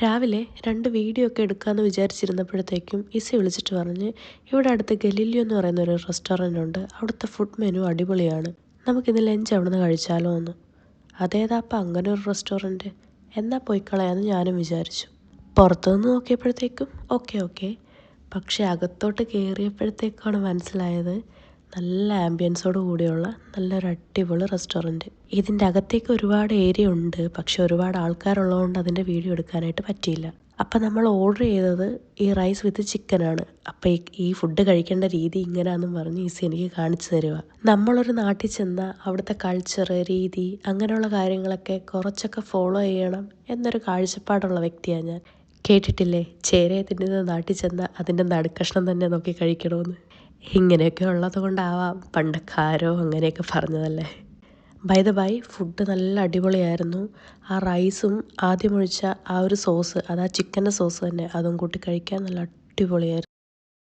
രാവിലെ 2 വീഡിയോ ഒക്കെ എടുക്കാമെന്ന് വിചാരിച്ചിരുന്നപ്പോഴത്തേക്കും ഇസി വിളിച്ചിട്ട് പറഞ്ഞ് ഇവിടെ അടുത്ത് ഗലീലിയോ എന്ന് പറയുന്ന ഒരു റെസ്റ്റോറൻ്റ് ഉണ്ട്. അവിടുത്തെ ഫുഡ് മെനു അടിപൊളിയാണ്. നമുക്കിന്ന് ലഞ്ച് അവിടെ നിന്ന് കഴിച്ചാലോ എന്ന്. അതേതാപ്പം അങ്ങനെ ഒരു റെസ്റ്റോറൻറ്റ്? എന്നാൽ പോയി കളയാമെന്ന് ഞാനും വിചാരിച്ചു. പുറത്തുനിന്ന് നോക്കിയപ്പോഴത്തേക്കും ഓക്കെ. പക്ഷേ അകത്തോട്ട് കയറിയപ്പോഴത്തേക്കാണ് മനസ്സിലായത് നല്ല ആംബിയൻസോട് കൂടിയുള്ള നല്ലൊരു അടിപൊളി റെസ്റ്റോറൻറ്റ്. ഇതിൻ്റെ അകത്തേക്ക് ഒരുപാട് ഏരിയ ഉണ്ട്, പക്ഷെ ഒരുപാട് ആൾക്കാരുള്ളതുകൊണ്ട് അതിൻ്റെ വീഡിയോ എടുക്കാനായിട്ട് പറ്റിയില്ല. അപ്പം നമ്മൾ ഓർഡർ ചെയ്തത് ഈ റൈസ് വിത്ത് ചിക്കനാണ്. അപ്പം ഈ ഫുഡ് കഴിക്കേണ്ട രീതി ഇങ്ങനെയാണെന്നും പറഞ്ഞ് ഈസി എനിക്ക് കാണിച്ചു തരിക. നമ്മളൊരു നാട്ടിൽ ചെന്നാൽ അവിടുത്തെ കൾച്ചർ, രീതി, അങ്ങനെയുള്ള കാര്യങ്ങളൊക്കെ കുറച്ചൊക്കെ ഫോളോ ചെയ്യണം എന്നൊരു കാഴ്ചപ്പാടുള്ള വ്യക്തിയാണ് ഞാൻ. കേട്ടിട്ടില്ലേ, ചേരയെ തിന്നുന്നത് നാട്ടിൽ ചെന്നാൽ അതിൻ്റെ നടുക്കഷ്ണം തന്നെ നോക്കി കഴിക്കണമെന്ന്. ഇങ്ങനെയൊക്കെ ഉള്ളത് കൊണ്ടാവാം പണ്ടൊക്കെ ആരോ അങ്ങനെയൊക്കെ പറഞ്ഞതല്ലേ. ബൈ ദ ബൈ, ഫുഡ് നല്ല അടിപൊളിയായിരുന്നു. ആ റൈസും ആദ്യം ഒഴിച്ച ആ ഒരു സോസ്, അത് ആ ചിക്കൻ്റെ സോസ് തന്നെ, അതും കൂട്ടി കഴിക്കാൻ നല്ല അടിപൊളിയായിരുന്നു.